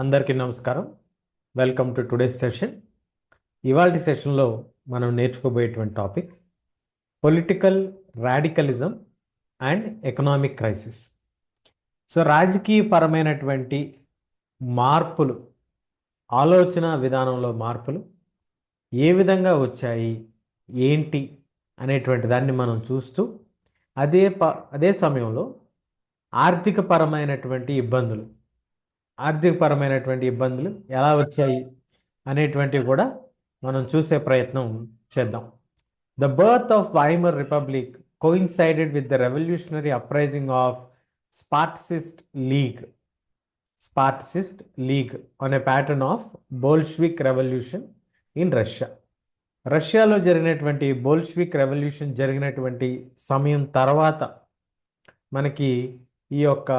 అందరికీ నమస్కారం. Welcome to today's session. ఇవాల్టి సెషన్లో మనం నేర్చుకోబోయేటువంటి topic political radicalism and economic crisis. So రాజకీయపరమైనటువంటి మార్పులు, ఆలోచన విధానంలో మార్పులు ఏ విధంగా వచ్చాయి, ఏంటి అనేటువంటి దాన్ని మనం చూస్తూ అదే సమయంలో ఆర్థికపరమైనటువంటి ఇబ్బందులు ఎలా వచ్చాయి అనేటువంటివి కూడా మనం చూసే ప్రయత్నం చేద్దాం. The birth of Weimar Republic coincided with the revolutionary uprising of Spartacist League on a pattern of Bolshevik revolution in రష్యాలో జరిగినటువంటి బోల్షివిక్ రెవల్యూషన్ జరిగినటువంటి సమయం తర్వాత మనకి ఈ యొక్క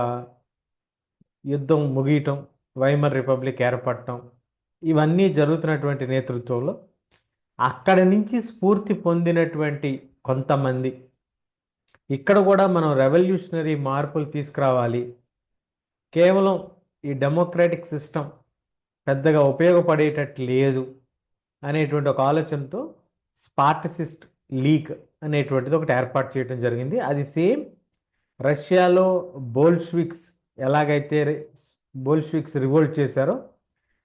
యుద్ధం ముగియటం, వైమర్ రిపబ్లిక్ ఏర్పడటం, ఇవన్నీ జరుగుతున్నటువంటి నేతృత్వంలో అక్కడి నుంచి స్ఫూర్తి పొందినటువంటి కొంతమంది ఇక్కడ కూడా మనం రెవల్యూషనరీ మార్పులు తీసుకురావాలి, కేవలం ఈ డెమోక్రాటిక్ సిస్టమ్ పెద్దగా ఉపయోగపడేటట్టు లేదు అనేటువంటి ఒక ఆలోచనతో స్పార్టసిస్ట్ లీగ్ అనేటువంటిది ఒకటి ఏర్పాటు చేయడం జరిగింది. అది సేమ్ రష్యాలో ఎలాగైతే బోల్షివిక్స్ రివోల్ట్ చేశారో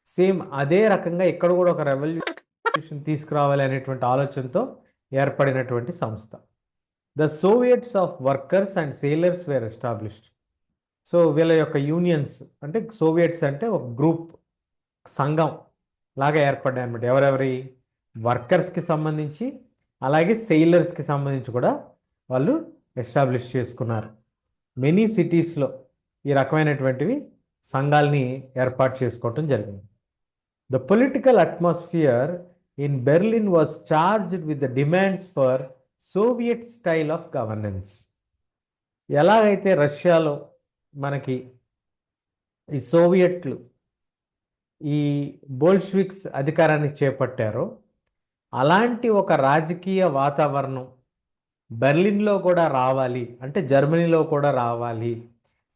సేమ్ అదే రకంగా ఇక్కడ కూడా ఒక రెవల్యూషన్ తీసుకురావాలి అనేటువంటి ఆలోచనతో ఏర్పడినటువంటి సంస్థ. The Soviets of workers and sailors were established. So వీళ్ళ యొక్క యూనియన్స్, అంటే సోవియట్స్ అంటే ఒక గ్రూప్, సంఘం లాగా ఏర్పడ్డాయి అన్నమాట. ఎవరెవరి వర్కర్స్కి సంబంధించి అలాగే సెయిలర్స్కి సంబంధించి కూడా వాళ్ళు ఎస్టాబ్లిష్ చేసుకున్నారు. మెనీ సిటీస్లో ఈ రకమైనటువంటివి సంఘాలని ఏర్పాటు చేసుకోవటం జరిగింది. The political atmosphere in Berlin was charged with the demands for Soviet style of governance. ఎలాగైతే రష్యాలో మనకి ఈ సోవియట్లు ఈ బోల్షివిక్స్ అధికారాన్ని చేపట్టారో అలాంటి ఒక రాజకీయ వాతావరణం బెర్లిన్లో కూడా రావాలి, అంటే జర్మనీలో కూడా రావాలి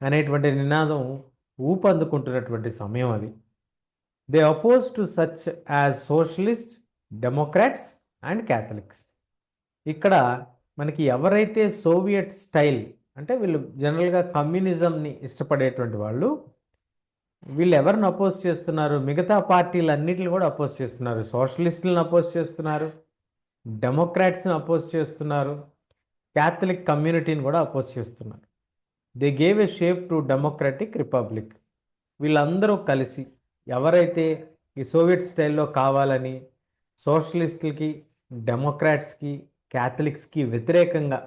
అనేటువంటి నినాదం ఊపందుకుంటున్నటువంటి సమయం అది. They oppose to such as socialist, Democrats and Catholics. ఇక్కడ మనకి ఎవరైతే సోవియట్ స్టైల్, అంటే వీళ్ళు జనరల్గా కమ్యూనిజంని ఇష్టపడేటువంటి వాళ్ళు, వీళ్ళు ఎవరిని అపోజ్ చేస్తున్నారు? మిగతా పార్టీలన్నిటిని కూడా అపోజ్ చేస్తున్నారు. సోషలిస్టులను అపోజ్ చేస్తున్నారు, డెమోక్రాట్స్ని అపోజ్ చేస్తున్నారు, క్యాథలిక్ కమ్యూనిటీని కూడా అపోజ్ చేస్తున్నారు. They gave a shape to democratic republic. వీళ్ళందరూ కలిసి ఎవరైతే ఈ సోవియట్ స్టైల్లో కావాలని సోషలిస్టులకి, డెమోక్రాట్స్కి, క్యాథలిక్స్కి వ్యతిరేకంగా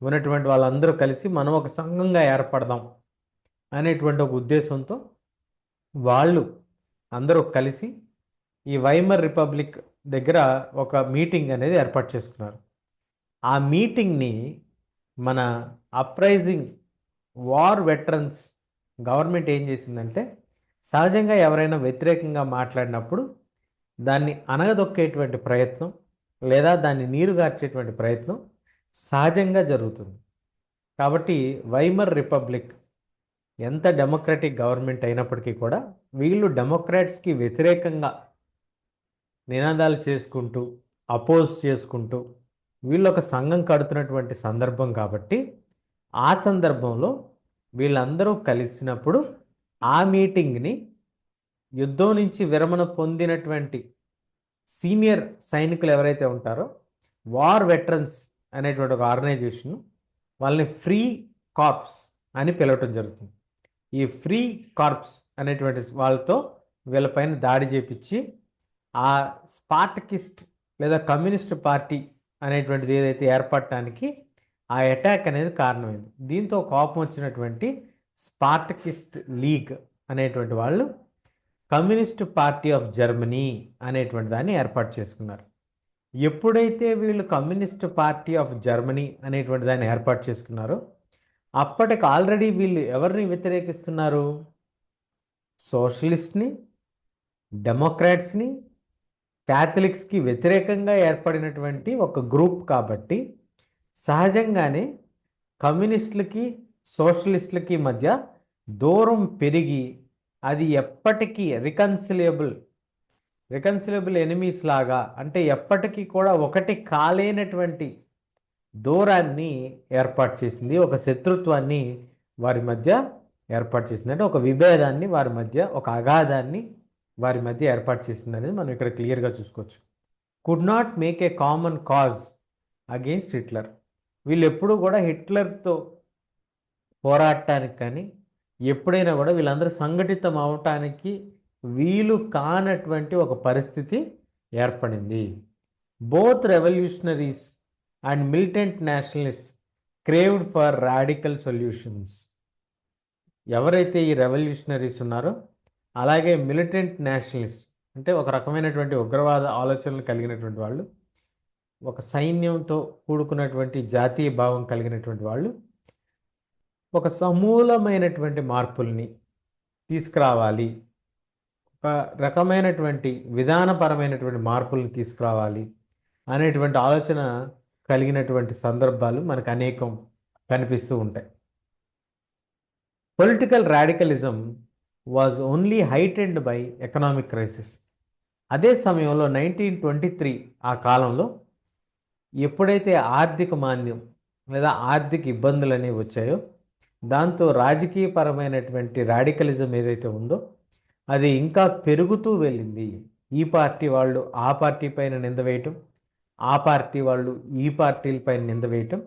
ఉన్నటువంటి వాళ్ళందరూ కలిసి మనం ఒక సంఘంగా ఏర్పడదాం అనేటువంటి ఒక ఉద్దేశంతో వాళ్ళు అందరూ కలిసి ఈ వైమర్ రిపబ్లిక్ దగ్గర ఒక మీటింగ్ అనేది ఏర్పాటు చేసుకున్నారు. ఆ మీటింగ్ని మన అప్రైజింగ్ వార్ వెటరన్స్ గవర్నమెంట్ ఏం చేసిందంటే, సహజంగా ఎవరైనా వ్యతిరేకంగా మాట్లాడినప్పుడు దాన్ని అనగదొక్కేటువంటి ప్రయత్నం లేదా దాన్ని నీరుగార్చేటువంటి ప్రయత్నం సహజంగా జరుగుతుంది. కాబట్టి వైమర్ రిపబ్లిక్ ఎంత డెమోక్రాటిక్ గవర్నమెంట్ అయినప్పటికీ కూడా వీళ్ళు డెమోక్రాట్స్కి వ్యతిరేకంగా నినాదాలు చేసుకుంటూ, అపోజ్ చేసుకుంటూ వీళ్ళు ఒక సంఘం కడుతున్నటువంటి సందర్భం కాబట్టి ఆ సందర్భంలో వీళ్ళందరూ కలిసినప్పుడు ఆ మీటింగ్ని యుద్ధం నుంచి విరమణ పొందినటువంటి సీనియర్ సైనికులు ఎవరైతే ఉంటారో వార్ వెటరన్స్ అనేటువంటి ఒక ఆర్గనైజేషన్ వాళ్ళని ఫ్రీ కార్ప్స్ అని పిలవటం జరుగుతుంది. ఈ ఫ్రీ కార్ప్స్ అనేటువంటి వాళ్ళతో వీళ్ళపైన దాడి చేపించి ఆ స్పార్టకిస్ట్ లేదా కమ్యూనిస్ట్ పార్టీ అనేటువంటిది ఏదైతే ఏర్పడటానికి ఆ అటాక్ అనేది కారణమైంది. దీంతో కోపం వచ్చినటువంటి స్పార్టకిస్ట్ లీగ్ అనేటువంటి వాళ్ళు కమ్యూనిస్ట్ పార్టీ ఆఫ్ జర్మనీ అనేటువంటి దాన్ని ఏర్పాటు చేసుకున్నారు. ఎప్పుడైతే వీళ్ళు కమ్యూనిస్ట్ పార్టీ ఆఫ్ జర్మనీ అనేటువంటి దాన్ని ఏర్పాటు చేసుకున్నారో అప్పటికి ఆల్రెడీ వీళ్ళు ఎవరిని వ్యతిరేకిస్తున్నారు? సోషలిస్ట్ని, డెమోక్రాట్స్ని, క్యాథలిక్స్కి వ్యతిరేకంగా ఏర్పడినటువంటి ఒక గ్రూప్ కాబట్టి సహజంగానే కమ్యూనిస్టులకి సోషలిస్టులకి మధ్య దూరం పెరిగి అది ఎప్పటికీ రికన్సిలబుల్ ఎనిమీస్ లాగా, అంటే ఎప్పటికీ కూడా ఒకటి కాలేనటువంటి దూరాన్ని ఏర్పాటు చేసింది, ఒక శత్రుత్వాన్ని వారి మధ్య ఏర్పాటు చేసింది, అంటే ఒక విభేదాన్ని వారి మధ్య, ఒక అగాధాన్ని వారి మధ్య ఏర్పాటు చేసింది అనేది మనం ఇక్కడ క్లియర్గా చూసుకోవచ్చు. Could not make a common cause against Hitler. వీళ్ళు ఎప్పుడూ కూడా హిట్లర్తో పోరాడటానికి కానీ ఎప్పుడైనా కూడా వీళ్ళందరూ సంఘటితం అవటానికి వీలు కానటువంటి ఒక పరిస్థితి ఏర్పడింది. Both revolutionaries and militant Nationalist craved for radical solutions. ఎవరైతే ఈ రెవల్యూషనరీస్ ఉన్నారో అలాగే మిలిటెంట్ నేషనలిస్ట్ అంటే ఒక రకమైనటువంటి ఉగ్రవాద ఆలోచనలు కలిగినటువంటి వాళ్ళు, ఒక సైన్యంతో కూడుకున్నటువంటి జాతీయ భావం కలిగినటువంటి వాళ్ళు ఒక సమూలమైనటువంటి మార్పుల్ని తీసుకురావాలి, ఒక రకమైనటువంటి విధానపరమైనటువంటి మార్పుల్ని తీసుకురావాలి అనేటువంటి ఆలోచన కలిగినటువంటి సందర్భాలు మనకు అనేకం కనిపిస్తూ ఉంటాయి. Political radicalism was only heightened by economic crisis. అదే సమయంలో 1923 ఆ కాలంలో ఎప్పుడైతే ఆర్థిక మాంద్యం లేదా ఆర్థిక ఇబ్బందులు అనేవి వచ్చాయో దాంతో రాజకీయపరమైనటువంటి రాడికలిజం ఏదైతే ఉందో అది ఇంకా పెరుగుతూ వెళ్ళింది. ఈ పార్టీ వాళ్ళు ఆ పార్టీ పైన నింద వేయటం, ఆ పార్టీ వాళ్ళు ఈ పార్టీల పైన నింద వేయటం,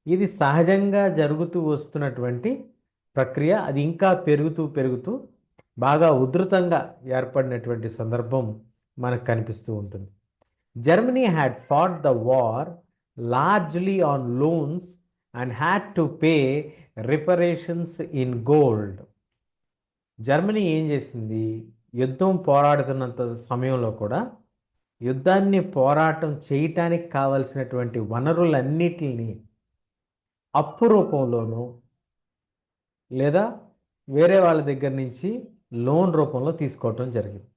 ఇది సహజంగా జరుగుతూ వస్తున్నటువంటి ప్రక్రియ. అది ఇంకా పెరుగుతూ బాగా ఉధృతంగా ఏర్పడినటువంటి సందర్భం మనకు కనిపిస్తూ ఉంటుంది. Germany had fought the war largely on loans and had to pay reparations in gold. Germany ఏం చేసింది, యుద్ధం పోరాడుతున్నంత సమయంలో కూడా యుద్ధాన్ని పోరాటం చేయటానికి కావలసినటువంటి వనరులన్నిటిని అప్పు రూపంలోనూ లేదా వేరే వాళ్ళ దగ్గర నుంచి లోన్ రూపంలో తీసుకోవటం జరిగింది.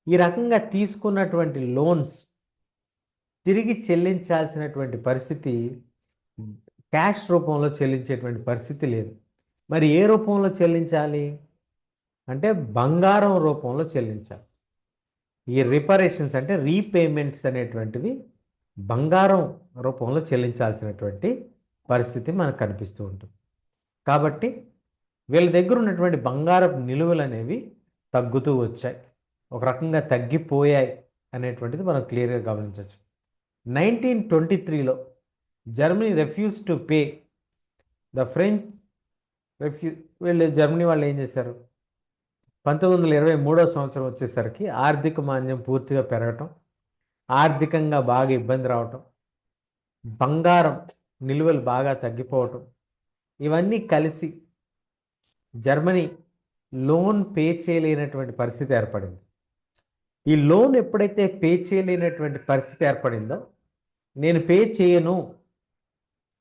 ఈ రకంగా తీసుకున్నటువంటి లోన్స్ తిరిగి చెల్లించాల్సినటువంటి పరిస్థితి, క్యాష్ రూపంలో చెల్లించేటువంటి పరిస్థితి లేదు. మరి ఏ రూపంలో చెల్లించాలి అంటే బంగారం రూపంలో చెల్లించాలి. ఈ రిపరేషన్స్ అంటే రీపేమెంట్స్ అనేటువంటివి బంగారం రూపంలో చెల్లించాల్సినటువంటి పరిస్థితి మనకు కనిపిస్తూ ఉంటుంది. కాబట్టి వీళ్ళ దగ్గర ఉన్నటువంటి బంగారపు నిలువలు అనేవి తగ్గుతూ వచ్చాయి, ఒక రకంగా తగ్గిపోయాయి అనేటువంటిది మనం క్లియర్గా గమనించవచ్చు. 1923లో Germany refuse to pay the French Germany వాళ్ళు ఏం చేశారు, 1923వ సంవత్సరం వచ్చేసరికి ఆర్థిక మాంద్యం పూర్తిగా పెరగటం, ఆర్థికంగా బాగా ఇబ్బంది రావటం, బంగారం నిలువలు బాగా తగ్గిపోవటం, ఇవన్నీ కలిసి జర్మనీ లోన్ పే చేయలేనటువంటి పరిస్థితి ఏర్పడింది. ఈ లోన్ ఎప్పుడైతే పే చేయలేనటువంటి పరిస్థితి ఏర్పడిందో, నేను పే చేయను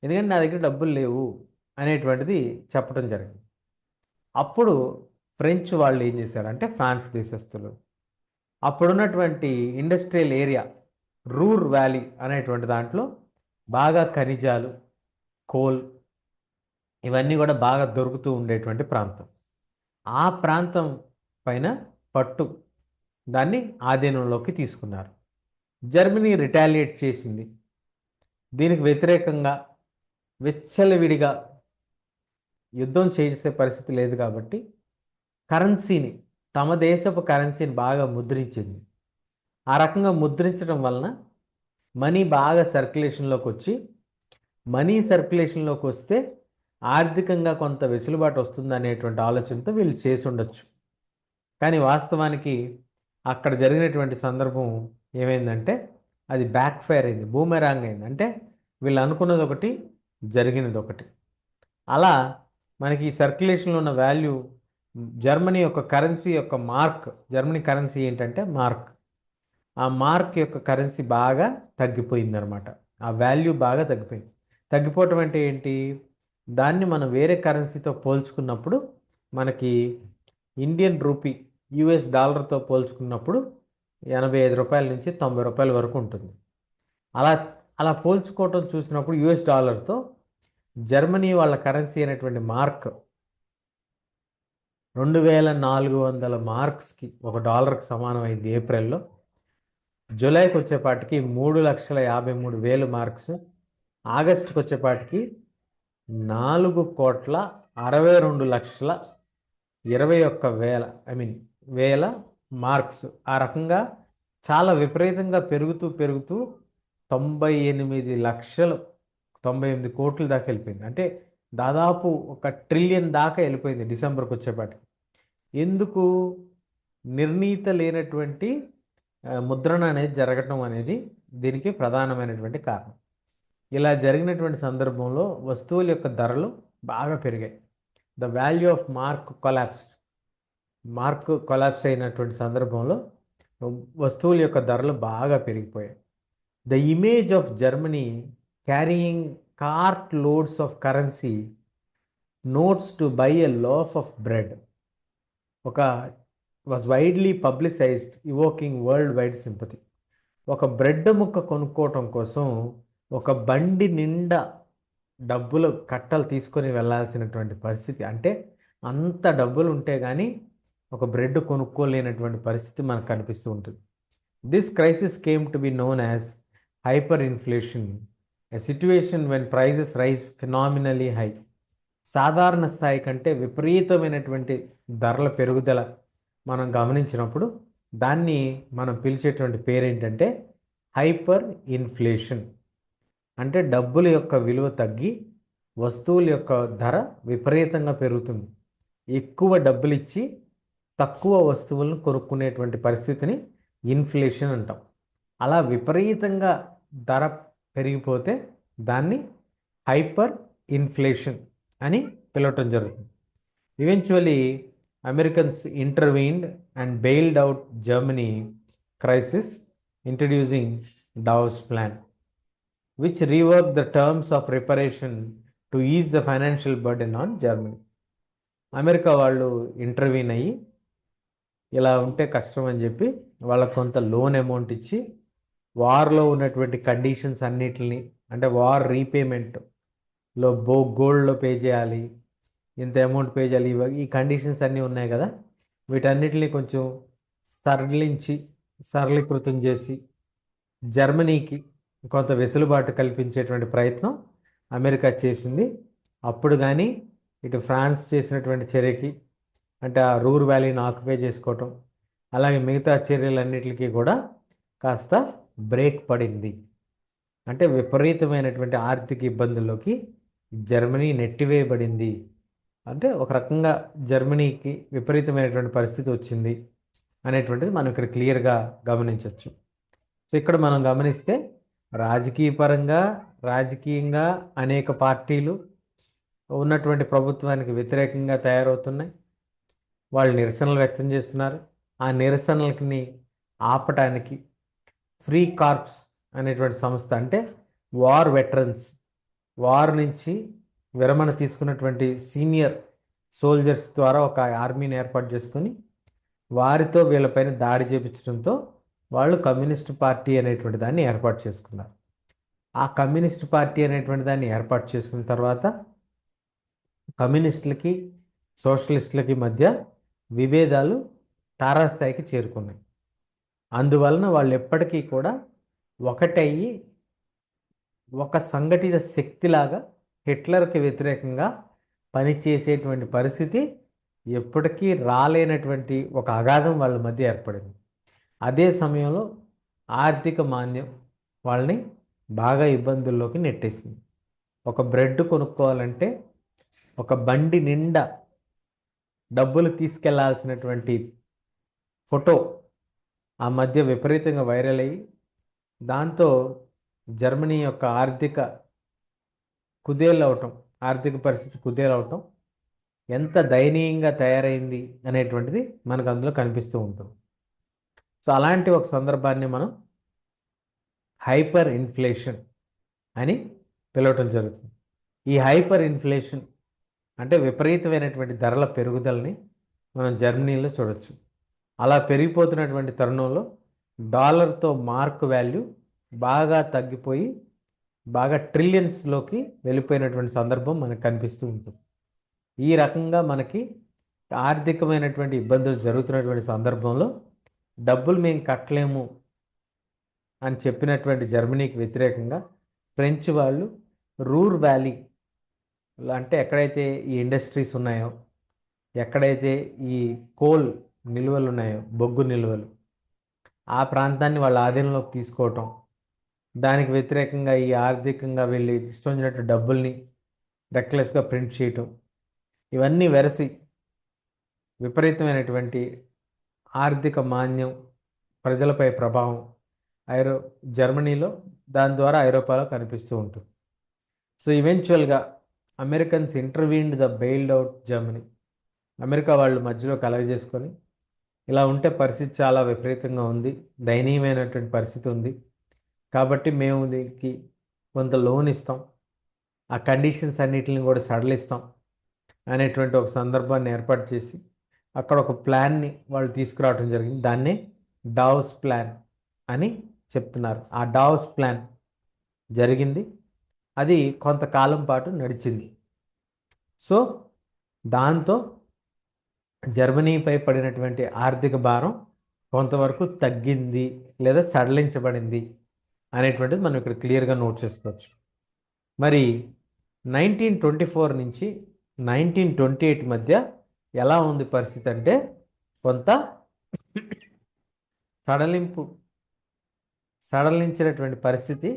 ఎందుకంటే నా దగ్గర డబ్బులు లేవు అనేటువంటిది చెప్పడం జరిగింది. అప్పుడు ఫ్రెంచ్ వాళ్ళు ఏం చేశారంటే, ఫ్రాన్స్ దేశస్తులు అప్పుడున్నటువంటి ఇండస్ట్రియల్ ఏరియా రూర్ వ్యాలీ అనేటువంటి దాంట్లో బాగా ఖనిజాలు, కోల్ ఇవన్నీ కూడా బాగా దొరుకుతూ ఉండేటువంటి ప్రాంతం. ఆ ప్రాంతం పైన పట్టు దాన్ని ఆధీనంలోకి తీసుకున్నారు. జర్మనీ రిటాలియేట్ చేసింది. దీనికి వ్యతిరేకంగా విచ్చలవిడిగా యుద్ధం చేసే పరిస్థితి లేదు కాబట్టి కరెన్సీని, తమ దేశపు కరెన్సీని బాగా ముద్రించింది. ఆ రకంగా ముద్రించడం వలన మనీ బాగా సర్క్యులేషన్లోకి వచ్చి, మనీ సర్క్యులేషన్లోకి వస్తే ఆర్థికంగా కొంత వెసులుబాటు వస్తుంది అనేటువంటి ఆలోచనతో వీళ్ళు చేసి ఉండొచ్చు. కానీ వాస్తవానికి అక్కడ జరిగినటువంటి సందర్భం ఏమైందంటే అది బ్యాక్ ఫైర్ అయింది, బూమెరాంగ్ అయింది. అంటే వీళ్ళు అనుకున్నది ఒకటి, జరిగినది ఒకటి. అలా మనకి ఈ సర్క్యులేషన్లో ఉన్న వాల్యూ, జర్మనీ యొక్క కరెన్సీ యొక్క మార్క్, జర్మనీ కరెన్సీ ఏంటంటే మార్క్, ఆ మార్క్ యొక్క కరెన్సీ బాగా తగ్గిపోయిందనమాట. ఆ వాల్యూ బాగా తగ్గిపోయింది. తగ్గిపోవటం అంటే ఏంటి, దాన్ని మనం వేరే కరెన్సీతో పోల్చుకున్నప్పుడు మనకి ఇండియన్ రూపీ యుఎస్ డాలర్తో పోల్చుకున్నప్పుడు 85 రూపాయల నుంచి 90 రూపాయల వరకు ఉంటుంది. అలా అలా పోల్చుకోవటం చూసినప్పుడు యుఎస్ డాలర్తో జర్మనీ వాళ్ళ కరెన్సీ అయినటువంటి మార్క్ 2400 మార్క్స్కి $1కి సమానమైంది ఏప్రిల్లో. జూలైకి వచ్చేపాటికి 3,53,000 మార్క్స్. ఆగస్టుకి వచ్చేపాటికి 4,62,21,000 వేల మార్క్స్. ఆ రకంగా చాలా విపరీతంగా పెరుగుతూ పెరుగుతూ 98 కోట్ల దాకా వెళ్ళిపోయింది. అంటే దాదాపు 1 ట్రిలియన్ దాకా వెళ్ళిపోయింది డిసెంబర్కి వచ్చేపాటికి. ఎందుకు? నిర్ణీత లేనటువంటి ముద్రణ అనేది జరగటం అనేది దీనికి ప్రధానమైనటువంటి కారణం. ఇలా జరిగినటువంటి సందర్భంలో వస్తువుల యొక్క ధరలు బాగా పెరిగాయి. The value of mark collapse అయినటువంటి సందర్భంలో వస్తువుల యొక్క ధరలు బాగా పెరిగిపోయాయి. The image of Germany carrying cart loads of currency notes to buy a loaf of bread was widely publicised, evoking world wide sympathy. ఒక బ్రెడ్ ముక్క కొనుక్కోవటం కోసం ఒక బండి నిండా డబ్బులు కట్టలు తీసుకొని వెళ్ళాల్సినటువంటి పరిస్థితి. అంటే అంత డబ్బులు ఉంటే కానీ ఒక బ్రెడ్ కొనుక్కోలేనటువంటి పరిస్థితి మనకు కనిపిస్తూ ఉంటుంది. This crisis came to be known as hyperinflation, a situation when prices rise phenomenally high. సాధారణ స్థాయి కంటే విపరీతమైనటువంటి ధరల పెరుగుదల మనం గమనించినప్పుడు దాన్ని మనం పిలిచేటువంటి పేరేంటంటే హైపర్ ఇన్ఫ్లేషన్. అంటే డబ్బుల యొక్క విలువ తగ్గి వస్తువుల యొక్క ధర విపరీతంగా పెరుగుతుంది. ఎక్కువ డబ్బులు ఇచ్చి తక్కువ వస్తువులను కొనుక్కునేటువంటి పరిస్థితిని ఇన్ఫ్లేషన్ అంటాం. అలా విపరీతంగా ధర పెరిగిపోతే దాన్ని హైపర్ ఇన్ఫ్లేషన్ అని పిలవటం జరుగుతుంది. Eventually Americans intervened and bailed out Germany crisis, introducing Dawes plan, which reworked the terms of reparation to ease the financial burden on Germany. America వాళ్ళు ఇంటర్వ్యూన్ అయ్యి ఇలా ఉంటే కష్టం అని చెప్పి వాళ్ళకు కొంత లోన్ అమౌంట్ ఇచ్చి వార్లో ఉన్నటువంటి కండిషన్స్ అన్నిటిని, అంటే వార్ రీపేమెంట్లో గోల్డ్లో పే చేయాలి, ఇంత అమౌంట్ పే చేయాలి, ఈ కండిషన్స్ అన్నీ ఉన్నాయి కదా, వీటన్నిటిని కొంచెం సరళీకృతం చేసి జర్మనీకి కొంత వెసులుబాటు కల్పించేటువంటి ప్రయత్నం అమెరికా చేసింది. అప్పుడు కానీ ఇటు ఫ్రాన్స్ చేసినటువంటి చర్యకి, అంటే ఆ రూర్ వ్యాలీని ఆక్యుపై చేసుకోవటం, అలాగే మిగతా చర్యలన్నిటికీ కూడా కాస్త బ్రేక్ పడింది. అంటే విపరీతమైనటువంటి ఆర్థిక ఇబ్బందుల్లోకి జర్మనీ నెట్టివేయబడింది. అంటే ఒక రకంగా జర్మనీకి విపరీతమైనటువంటి పరిస్థితి వచ్చింది అనేటువంటిది మనం ఇక్కడ క్లియర్గా గమనించవచ్చు. సో ఇక్కడ మనం గమనిస్తే రాజకీయంగా అనేక పార్టీలు ఉన్నటువంటి ప్రభుత్వానికి వ్యతిరేకంగా తయారవుతున్నాయి. వాళ్ళు నిరసనలు వ్యక్తం చేస్తున్నారు. ఆ నిరసనలని ఆపటానికి ఫ్రీ కార్ప్స్ అనేటువంటి సంస్థ, అంటే వార్ వెటరన్స్, వార్ నుంచి విరమణ తీసుకున్నటువంటి సీనియర్ సోల్జర్స్ ద్వారా ఒక ఆర్మీని ఏర్పాటు చేసుకొని వారితో వీళ్ళపైన దాడి చేపించడంతో వాళ్ళు కమ్యూనిస్ట్ పార్టీ అనేటువంటి దాన్ని ఏర్పాటు చేసుకున్నారు. ఆ కమ్యూనిస్ట్ పార్టీ అనేటువంటి దాన్ని ఏర్పాటు చేసుకున్న తర్వాత కమ్యూనిస్టులకి సోషలిస్టులకి మధ్య విభేదాలు తారాస్థాయికి చేరుకున్నాయి. అందువలన వాళ్ళు ఎప్పటికీ కూడా ఒకటయ్యి ఒక సంఘటిత శక్తిలాగా హిట్లర్కి వ్యతిరేకంగా పనిచేసేటువంటి పరిస్థితి ఎప్పటికీ రాలేనటువంటి ఒక అగాధం వాళ్ళ మధ్య ఏర్పడింది. అదే సమయంలో ఆర్థిక మాంద్యం వాళ్ళని బాగా ఇబ్బందుల్లోకి నెట్టేసింది. ఒక బ్రెడ్ కొనుక్కోవాలంటే ఒక బండి నిండా డబ్బులు తీసుకెళ్లాల్సినటువంటి ఫోటో ఆ మధ్య విపరీతంగా వైరల్ అయ్యి దాంతో జర్మనీ యొక్క ఆర్థిక పరిస్థితి కుదేలవటం ఎంత దయనీయంగా తయారైంది అనేటువంటిది మనకు అందులో కనిపిస్తూ ఉంటుంది. సో అలాంటి ఒక సందర్భాన్ని మనం హైపర్ ఇన్ఫ్లేషన్ అని పిలవటం జరుగుతుంది. ఈ హైపర్ ఇన్ఫ్లేషన్ అంటే విపరీతమైనటువంటి ధరల పెరుగుదలని మనం జర్మనీలో చూడవచ్చు. అలా పెరిగిపోతున్నటువంటి తరుణంలో డాలర్తో మార్క్ వాల్యూ బాగా తగ్గిపోయి బాగా ట్రిలియన్స్లోకి వెళ్ళిపోయినటువంటి సందర్భం మనకు కనిపిస్తూ ఉంటుంది. ఈ రకంగా మనకి ఆర్థికమైనటువంటి ఇబ్బందులు జరుగుతున్నటువంటి సందర్భంలో డబ్బులు మేము కట్టలేము అని చెప్పినటువంటి జర్మనీకి వ్యతిరేకంగా ఫ్రెంచ్ వాళ్ళు రూర్ వ్యాలీ అంటే ఎక్కడైతే ఈ ఇండస్ట్రీస్ ఉన్నాయో, ఎక్కడైతే ఈ కోల్ నిల్వలు ఉన్నాయో, బొగ్గు నిల్వలు, ఆ ప్రాంతాన్ని వాళ్ళ ఆధీనంలోకి తీసుకోవటం, దానికి వ్యతిరేకంగా ఈ ఆర్థికంగా వెళ్ళి ఇష్టం వచ్చినట్టు డబ్బుల్ని రెక్లెస్గా ప్రింట్ చేయటం, ఇవన్నీ వెరసి విపరీతమైనటువంటి ఆర్థిక మాంద్యం, ప్రజలపై ప్రభావం జర్మనీలో, దాని ద్వారా ఐరోపాలో కనిపిస్తూ ఉంటుంది. సో ఈవెన్చువల్గా Americans intervened the bailed out Germany. America వాళ్ళు మధ్యలో కలగజేసుకొని, ఇలా ఉంటే పరిస్థితి చాలా విపరీతంగా ఉంది, దయనీయమైనటువంటి పరిస్థితి ఉంది, కాబట్టి మేము దీనికి కొంత లోన్ ఇస్తాం, ఆ కండిషన్స్ అన్నిటిని కూడా సడలిస్తాం అనేటువంటి ఒక సందర్భాన్ని ఏర్పాటు చేసి అక్కడ ఒక ప్లాన్ని వాళ్ళు తీసుకురావడం జరిగింది. దాన్నే డావోస్ ప్లాన్ అని చెప్తున్నారు. ఆ డావోస్ ప్లాన్ జరిగింది, అది కొంతకాలం పాటు నడిచింది. సో దాంతో జర్మనీపై పడినటువంటి ఆర్థిక భారం కొంతవరకు తగ్గింది లేదా సడలించబడింది అనేటువంటిది మనం ఇక్కడ క్లియర్గా నోట్ చేసుకోవచ్చు. మరి 1924 నుంచి 1928 మధ్య ఎలా ఉంది పరిస్థితి అంటే, కొంత సడలించినటువంటి పరిస్థితి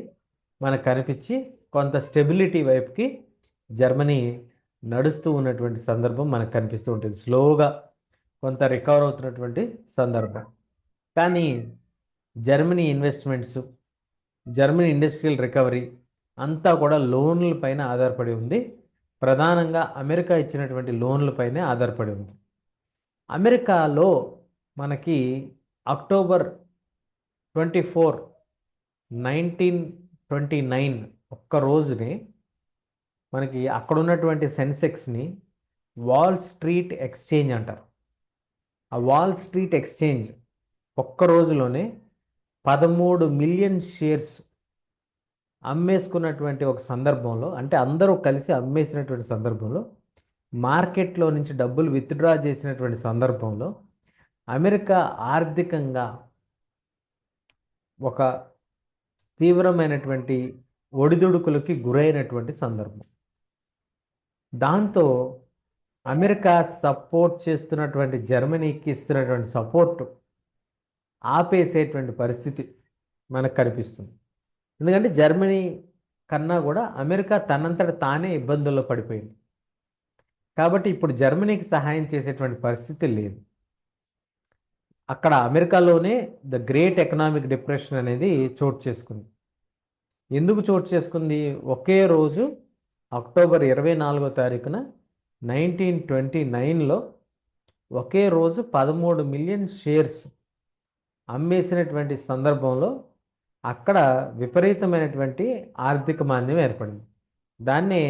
మనకు కనిపించి కొంత స్టెబిలిటీ వైపుకి జర్మనీ నడుస్తూ ఉన్నటువంటి సందర్భం మనకు కనిపిస్తూ ఉంటుంది. స్లోగా కొంత రికవర్ అవుతున్నటువంటి సందర్భం. కానీ Germany investments, Germany industrial recovery అంతా కూడా లోన్ల పైన ఆధారపడి ఉంది. ప్రధానంగా అమెరికా ఇచ్చినటువంటి లోన్లపైనే ఆధారపడి ఉంది. అమెరికాలో మనకి అక్టోబర్ 24, 1929 ఒక్క రోజుని మనకి అక్కడ ఉన్నటువంటి సెన్సెక్స్ని వాల్ స్ట్రీట్ ఎక్స్చేంజ్ అంటారు. ఆ వాల్ స్ట్రీట్ ఎక్స్చేంజ్ ఒక్క రోజులోనే 13 మిలియన్ షేర్స్ అమ్మేసుకున్నటువంటి ఒక సందర్భంలో, అంటే అందరూ కలిసి అమ్మేసినటువంటి సందర్భంలో, మార్కెట్లో నుంచి డబ్బులు విత్డ్రా చేసినటువంటి సందర్భంలో అమెరికా ఆర్థికంగా ఒక తీవ్రమైనటువంటి ఒడిదుడుకులకి గురైనటువంటి సందర్భం. దాంతో అమెరికా సపోర్ట్ చేస్తున్నటువంటి జర్మనీకి ఇస్తున్నటువంటి సపోర్ట్ ఆపేసేటువంటి పరిస్థితి మనకు కనిపిస్తుంది. ఎందుకంటే జర్మనీ కన్నా కూడా అమెరికా తనంతట తానే ఇబ్బందుల్లో పడిపోయింది. కాబట్టి ఇప్పుడు జర్మనీకి సహాయం చేసేటువంటి పరిస్థితి లేదు. అక్కడ అమెరికాలోనే ద గ్రేట్ ఎకనామిక్ డిప్రెషన్ అనేది చోటు చేసుకుంది. ఎందుకు చోటు చేసుకుంది? ఒకే రోజు అక్టోబర్ 24వ తారీఖున 1929లో ఒకే రోజు 13 మిలియన్ షేర్స్ అమ్మేసినటువంటి సందర్భంలో అక్కడ విపరీతమైనటువంటి ఆర్థిక మాంద్యం ఏర్పడింది. దాన్నే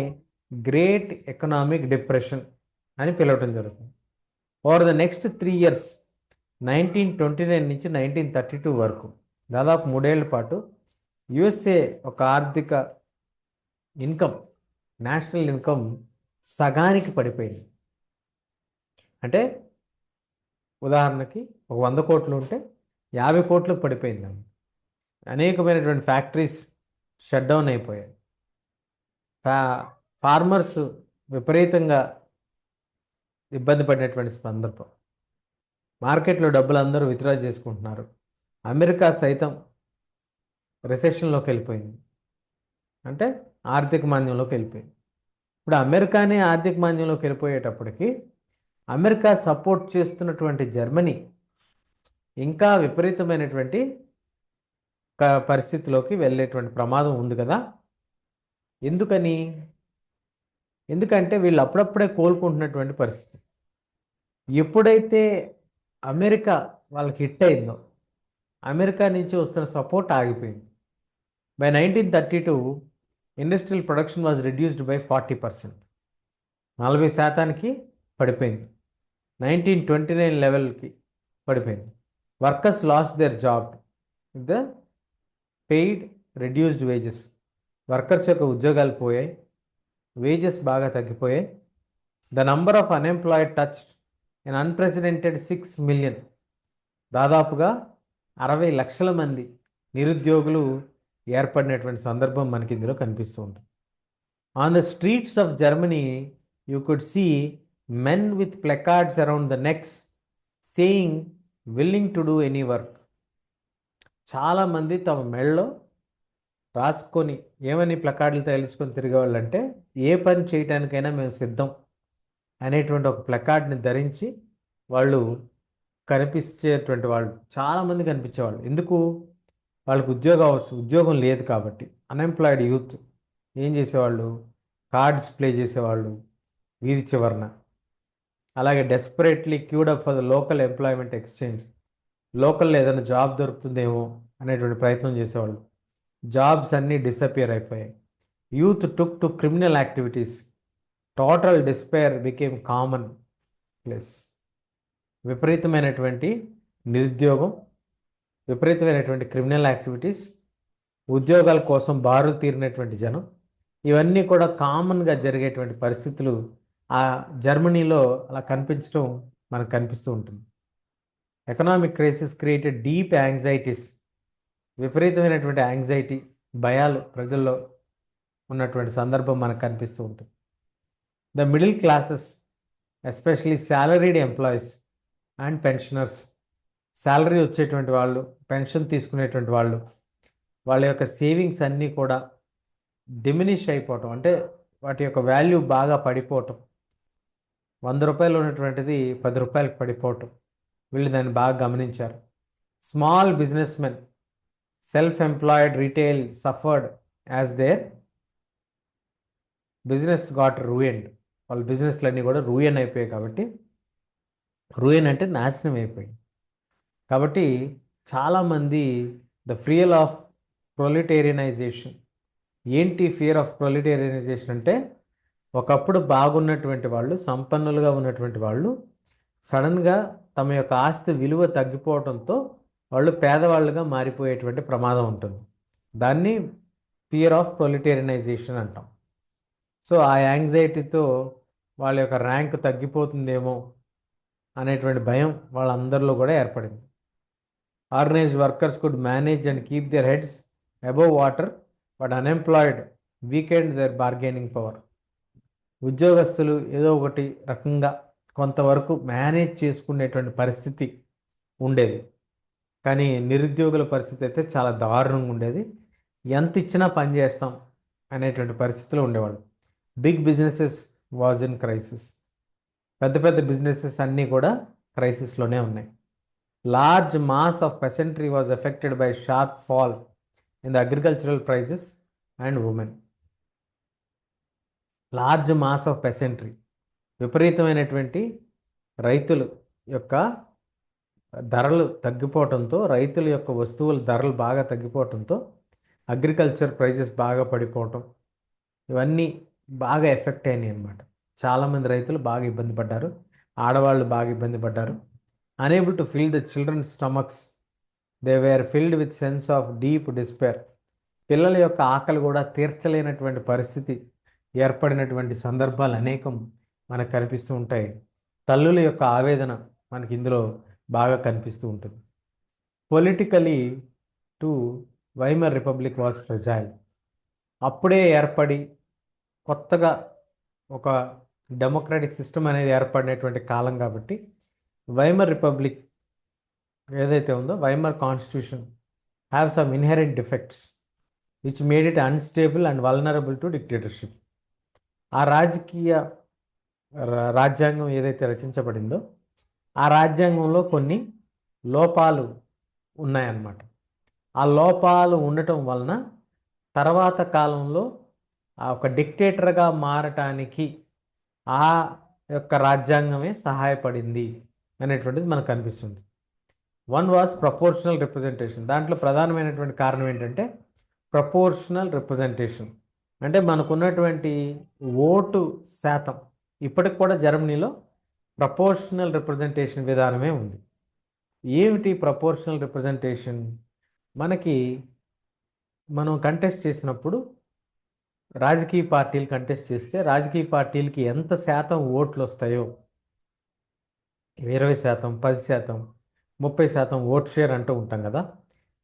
గ్రేట్ ఎకనామిక్ డిప్రెషన్ అని పిలవటం జరుగుతుంది. ఓవర్ ద నెక్స్ట్ 3 years, 1929 నుంచి 1932 వరకు, దాదాపు 3 ఏళ్ల పాటు యుఎస్ఏ ఒక ఆర్థిక ఇన్కమ్, నేషనల్ ఇన్కమ్ సగానికి పడిపోయింది. అంటే ఉదాహరణకి ఒక 100 కోట్లు ఉంటే 50 కోట్లకు పడిపోయింది. అనేకమైనటువంటి ఫ్యాక్టరీస్ షట్ డౌన్ అయిపోయాయి. ఫార్మర్స్ విపరీతంగా ఇబ్బంది పడినటువంటి సందర్భం. మార్కెట్లో డబ్బులు అందరూ విత్డ్రా చేసుకుంటున్నారు. అమెరికా సైతం రిసెషన్లోకి వెళ్ళిపోయింది, అంటే ఆర్థిక మాంద్యంలోకి వెళ్ళిపోయింది. ఇప్పుడు అమెరికానే ఆర్థిక మాంద్యంలోకి వెళ్ళిపోయేటప్పటికి అమెరికా సపోర్ట్ చేస్తున్నటువంటి జర్మనీ ఇంకా విపరీతమైనటువంటి పరిస్థితిలోకి వెళ్ళేటువంటి ప్రమాదం ఉంది కదా. ఎందుకంటే వీళ్ళు అప్పుడప్పుడే కోలుకుంటున్నటువంటి పరిస్థితి. ఎప్పుడైతే అమెరికా వాళ్ళకి హిట్ అయిందో, అమెరికా నుంచి వస్తున్న సపోర్ట్ ఆగిపోయింది. By 1932 industrial production was reduced by 40%, 40% పడిపోయింది. 1929 లెవెల్కి పడిపోయింది. Workers last their job, the paid reduced wages. Workers యొక్క ఉద్యోగాలు పోయాయి, వేజెస్ బాగా తగ్గిపోయాయి. The number of unemployed touched an unprecedented 6 million, దాదాపుగా 60 లక్షల మంది నిరుద్యోగులు ఏర్పడినటువంటి సందర్భం మనకి ఇందులో కనిపిస్తూ ఉంటుంది. On the streets of Germany you could see men with placards around the necks saying willing to do any work. చాలామంది తమ మెడలో రాసుకొని ఏమని ప్లకార్డులు తగిలించుకొని తిరిగేవాళ్ళంటే ఏ పని చేయడానికైనా మేము సిద్ధం అనేటువంటి ఒక ప్లకార్డ్ని ధరించి వాళ్ళు కనిపించేటువంటి వాళ్ళు చాలామంది కనిపించేవాళ్ళు. ఎందుకు? వాళ్ళకు ఉద్యోగం లేదు కాబట్టి. అన్ఎంప్లాయిడ్ యూత్ ఏం చేసేవాళ్ళు? కార్డ్స్ ప్లే చేసేవాళ్ళు వీధి చివరన. అలాగే desperately queued up for the local employment exchange, లోకల్లో ఏదైనా జాబ్ దొరుకుతుందేమో అనేటువంటి ప్రయత్నం చేసేవాళ్ళు. జాబ్స్ అన్నీ డిసపియర్ అయిపోయాయి. Youth took to criminal activities. Total despair became common place. విపరీతమైనటువంటి నిరుద్యోగం, విపరీతమైనటువంటి క్రిమినల్ యాక్టివిటీస్, ఉద్యోగాల కోసం బారులు తీరినటువంటి జనం, ఇవన్నీ కూడా కామన్గా జరిగేటువంటి పరిస్థితులు ఆ జర్మనీలో అలా కనిపించడం మనకు కనిపిస్తూ ఉంటుంది. Economic crisis created deep anxieties. విపరీతమైనటువంటి యాంగ్జైటీ, భయాలు ప్రజల్లో ఉన్నటువంటి సందర్భం మనకు కనిపిస్తూ ఉంటుంది. The middle classes, especially salaried employees and pensioners, salary వచ్చేటువంటి వాళ్ళు, పెన్షన్ తీసుకునేటువంటి వాళ్ళు, వాళ్ళ యొక్క సేవింగ్స్ అన్నీ కూడా డిమినిష్ అయిపోవటం, అంటే వాటి యొక్క వాల్యూ బాగా పడిపోవటం. 100 రూపాయలు ఉన్నటువంటిది 10 రూపాయలకు పడిపోవటం, వీళ్ళు దాన్ని బాగా గమనించారు. Small business men, self employed retail suffered as their business got ruined. వాళ్ళ బిజినెస్లన్నీ కూడా రూయిన్ అయిపోయాయి. కాబట్టి రూయిన్ అంటే నాశనం అయిపోయింది. కాబట్టి చాలామంది ద ఫియర్ ఆఫ్ ప్రొలిటేరియనైజేషన్. ఏంటి ఫియర్ ఆఫ్ ప్రొలిటేరియనైజేషన్ అంటే, ఒకప్పుడు బాగున్నటువంటి వాళ్ళు, సంపన్నులుగా ఉన్నటువంటి వాళ్ళు సడన్గా తమ యొక్క ఆస్తి విలువ తగ్గిపోవడంతో వాళ్ళు పేదవాళ్ళుగా మారిపోయేటువంటి ప్రమాదం ఉంటుంది. దాన్ని ఫియర్ ఆఫ్ ప్రొలిటేరియనైజేషన్ అంటాం. సో ఆ యాంగ్జైటీతో వాళ్ళ యొక్క ర్యాంక్ తగ్గిపోతుందేమో అనేటువంటి భయం వాళ్ళందరిలో కూడా ఏర్పడింది. Organised workers could manage and keep their heads above water, but unemployed weakened their bargaining power. ఉద్యోగస్తులు ఏదో ఒకటి రకంగా కొంతవరకు మేనేజ్ చేసుకునేటువంటి పరిస్థితి ఉండేది, కానీ నిరుద్యోగుల పరిస్థితి అయితే చాలా దారుణంగా ఉండేది. ఎంత ఇచ్చినా పని చేస్తాం అనేటువంటి పరిస్థితిలో ఉండేవాళ్ళు. Big businesses was in crisis. పెద్ద పెద్ద బిజినెసెస్ అన్నీ కూడా క్రైసిస్లోనే ఉన్నాయి. Large mass of peasantry was affected by sharp fall in the agricultural prices and women. Large mass of peasantry, విపరీతమైనటువంటి రైతుల యొక్క ధరలు తగ్గిపోవడంతో, రైతుల యొక్క వస్తువుల ధరలు బాగా తగ్గిపోవడంతో అగ్రికల్చర్ ప్రైజెస్ బాగా పడిపోవటం, ఇవన్నీ బాగా ఎఫెక్ట్ అయినాయి అన్నమాట. చాలామంది రైతులు బాగా ఇబ్బంది పడ్డారు, ఆడవాళ్ళు బాగా ఇబ్బంది పడ్డారు. Unable to fill the children's stomachs, they were filled with sense of deep despair. పిల్లల యొక్క ఆకలి కూడా తీర్చలేనటువంటి పరిస్థితి ఏర్పడినటువంటి సందర్భాలు అనేకం మనకు కనిపిస్తూ ఉంటాయి. తల్లుల యొక్క ఆవేదన మనకి ఇందులో బాగా కనిపిస్తూ ఉంటుంది. Politically to Weimar republic was fragile. అప్పుడే ఏర్పడి కొత్తగా ఒక డెమోక్రాటిక్ సిస్టమ్ అనేది ఏర్పడినటువంటి కాలం కాబట్టి వైమర్ రిపబ్లిక్ ఏదైతే ఉందో, Weimar constitution have some inherent defects which made it unstable and vulnerable to dictatorship. ఆ రాజ్యాంగం ఏదైతే రచించబడిందో ఆ రాజ్యాంగంలో కొన్ని లోపాలు ఉన్నాయన్నమాట. ఆ లోపాలు ఉండటం వలన తర్వాత కాలంలో ఆ ఒక డిక్టేటర్గా మారటానికి ఆ యొక్క రాజ్యాంగమే సహాయపడింది అనేటువంటిది మనకు కనిపిస్తుంది. One was proportional representation. దాంట్లో ప్రధానమైనటువంటి కారణం ఏంటంటే ప్రపోర్షనల్ రిప్రజెంటేషన్. అంటే మనకున్నటువంటి ఓటు శాతం ఇప్పటికి కూడా జర్మనీలో ప్రపోర్షనల్ రిప్రజెంటేషన్ విధానమే ఉంది. ఏమిటి ప్రపోర్షనల్ రిప్రజెంటేషన్? మనం కంటెస్ట్ చేసినప్పుడు, రాజకీయ పార్టీలు కంటెస్ట్ చేస్తే రాజకీయ పార్టీలకి ఎంత శాతం ఓట్లు వస్తాయో, 20%, 10%, 30% ఓట్ షేర్ అంటూ ఉంటాం కదా.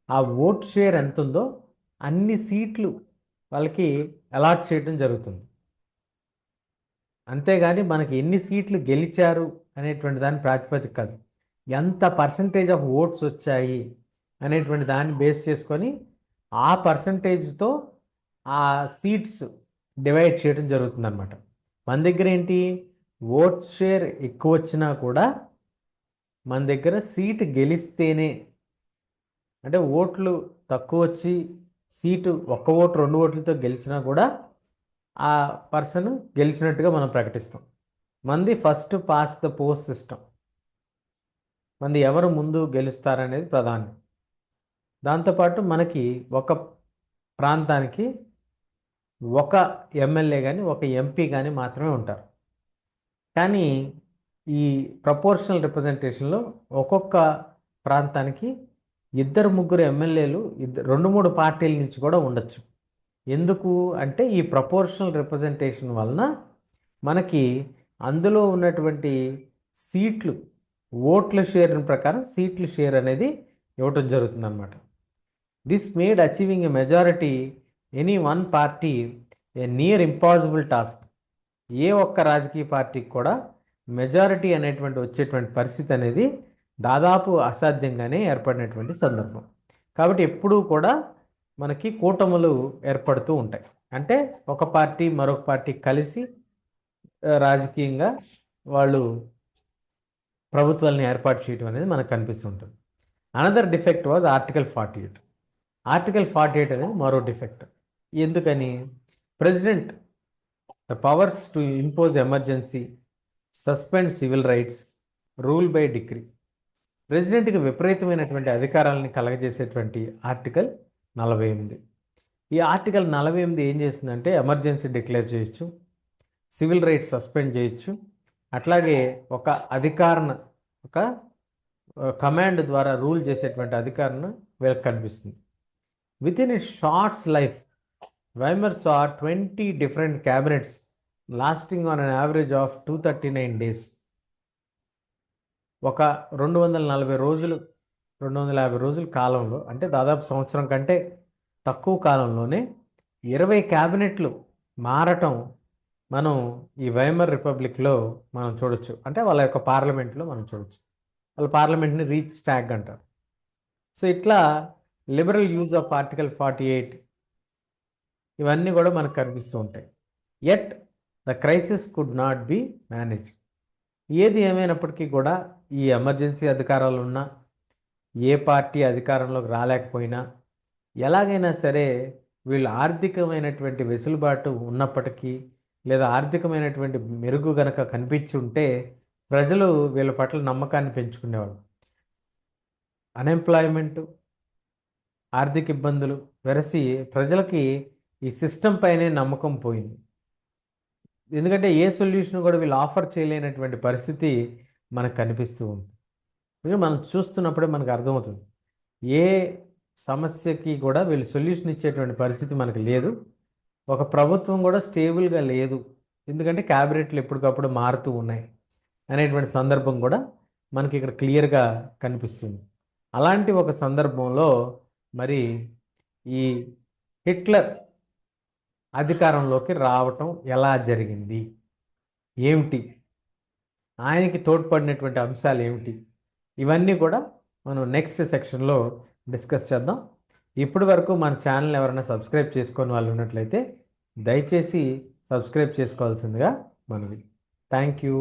ఆ ఓట్ షేర్ ఎంత ఉందో అన్ని సీట్లు వాళ్ళకి అలాట్ చేయడం జరుగుతుంది. అంతేగాని మనకి ఎన్ని సీట్లు గెలిచారు అనేటువంటి దాని ప్రాతిపదిక కాదు, ఎంత పర్సంటేజ్ ఆఫ్ ఓట్స్ వచ్చాయి అనేటువంటి దాన్ని బేస్ చేసుకొని ఆ పర్సంటేజ్తో ఆ సీట్స్ డివైడ్ చేయడం జరుగుతుంది అనమాట. మన దగ్గర ఏంటి, ఓట్ షేర్ ఎక్కువ వచ్చినా కూడా మన దగ్గర సీటు గెలిస్తేనే, అంటే ఓట్లు తక్కువ వచ్చి సీటు ఒక్క ఓటు 2 ఓట్లతో గెలిచినా కూడా ఆ పర్సన్ గెలిచినట్టుగా మనం ప్రకటిస్తాం. మంది first pass the post system, మంది ఎవరు ముందు గెలుస్తారనేది ప్రధానం. దాంతోపాటు మనకి ఒక ప్రాంతానికి ఒక ఎమ్మెల్యే కానీ ఒక ఎంపీ కానీ మాత్రమే ఉంటారు. కానీ ఈ ప్రపోర్షనల్ రిప్రజెంటేషన్లో ఒక్కొక్క ప్రాంతానికి 2-3 ఎమ్మెల్యేలు 2-3 పార్టీల నుంచి కూడా ఉండొచ్చు. ఎందుకు అంటే ఈ ప్రపోర్షనల్ రిప్రజెంటేషన్ వలన మనకి అందులో ఉన్నటువంటి సీట్లు, ఓట్ల షేర్ ప్రకారం సీట్ల షేర్ అనేది ఇవ్వటం జరుగుతుంది అన్నమాట. This made achieving a majority any one party a near impossible task. ఏ ఒక్క రాజకీయ పార్టీకి కూడా మెజారిటీ అనేటువంటి వచ్చేటువంటి పరిస్థితి అనేది దాదాపు అసాధ్యంగానే ఏర్పడినటువంటి సందర్భం. కాబట్టి ఎప్పుడూ కూడా మనకి కూటములు ఏర్పడుతూ ఉంటాయి. అంటే ఒక పార్టీ మరొక పార్టీ కలిసి రాజకీయంగా వాళ్ళు ప్రభుత్వాలను ఏర్పాటు చేయడం అనేది మనకు కనిపిస్తుంటుంది. Another defect was article 48. Article 48 అనేది మరో డిఫెక్ట్. ఎందుకని? President the powers to impose emergency, suspend civil rights, rule by decree. ప్రెసిడెంట్కి విపరీతమైనటువంటి అధికారాలని కలగజేసేటువంటి ఆర్టికల్ 48. ఈ ఆర్టికల్ 48 ఏం చేస్తుందంటే ఎమర్జెన్సీ డిక్లేర్ చేయొచ్చు, సివిల్ రైట్స్ సస్పెండ్ చేయొచ్చు, అట్లాగే ఒక అధికారణ, ఒక కమాండ్ ద్వారా రూల్ చేసేటువంటి అధికారం వీళ్ళకి కనిపిస్తుంది. Within it shorts life, Weimar saw 20 different cabinets lasting on an average of 239 days. ఒక 240 రోజులు, 250 రోజుల కాలంలో, అంటే దాదాపు సంవత్సరం కంటే తక్కువ కాలంలోనే 20 క్యాబినెట్లు మారటం మనం ఈ వైమర్ రిపబ్లిక్లో మనం చూడొచ్చు. అంటే వాళ్ళ యొక్క పార్లమెంట్లో మనం చూడొచ్చు. వాళ్ళ పార్లమెంట్ని రీచ్ స్టాగ్ అంటారు. సో ఇట్లా లిబరల్ యూజ్ ఆఫ్ ఆర్టికల్ 48 ఇవన్నీ కూడా మనకు కనిపిస్తూ ఉంటాయి. At the crisis could not be manage. ఏది ఏమైనప్పటికీ కూడా ఈ ఎమర్జెన్సీ అధికారాలు ఉన్నా, ఏ పార్టీ అధికారంలోకి రాలేకపోయినా, ఎలాగైనా సరే వీళ్ళు ఆర్థికమైనటువంటి వెసులుబాటు ఉన్నప్పటికీ, లేదా ఆర్థికమైనటువంటి మెరుగు గనక కనిపించి ఉంటే ప్రజలు వీళ్ళ పట్ల నమ్మకాన్ని పెంచుకునేవాళ్ళు. అన్ఎంప్లాయ్మెంటు, ఆర్థిక ఇబ్బందులు వెరసి ప్రజలకి ఈ సిస్టమ్ పైనే నమ్మకం పోయింది. ఎందుకంటే ఏ సొల్యూషన్ కూడా వీళ్ళు ఆఫర్ చేయలేనటువంటి పరిస్థితి మనకు కనిపిస్తూ ఉంది. మనం చూస్తున్నప్పుడే మనకు అర్థమవుతుంది ఏ సమస్యకి కూడా వీళ్ళు సొల్యూషన్ ఇచ్చేటువంటి పరిస్థితి మనకు లేదు. ఒక ప్రభుత్వం కూడా స్టేబుల్గా లేదు, ఎందుకంటే క్యాబినెట్లు ఎప్పటికప్పుడు మారుతూ ఉన్నాయి అనేటువంటి సందర్భం కూడా మనకి ఇక్కడ క్లియర్గా కనిపిస్తుంది. అలాంటి ఒక సందర్భంలో మరి ఈ హిట్లర్ అధికారంలోకి రావటం ఎలా జరిగింది, ఏమిటి, ఆయనకి తోడ్పడినటువంటి అంశాలు ఏమిటి, ఇవన్నీ కూడా మనం నెక్స్ట్ సెక్షన్లో డిస్కస్ చేద్దాం. ఇప్పటి వరకు మన ఛానల్ ఎవరైనా సబ్స్క్రైబ్ చేసుకొని వాళ్ళు ఉన్నట్లయితే దయచేసి సబ్స్క్రైబ్ చేసుకోవాల్సిందిగా మనవి. Thank you.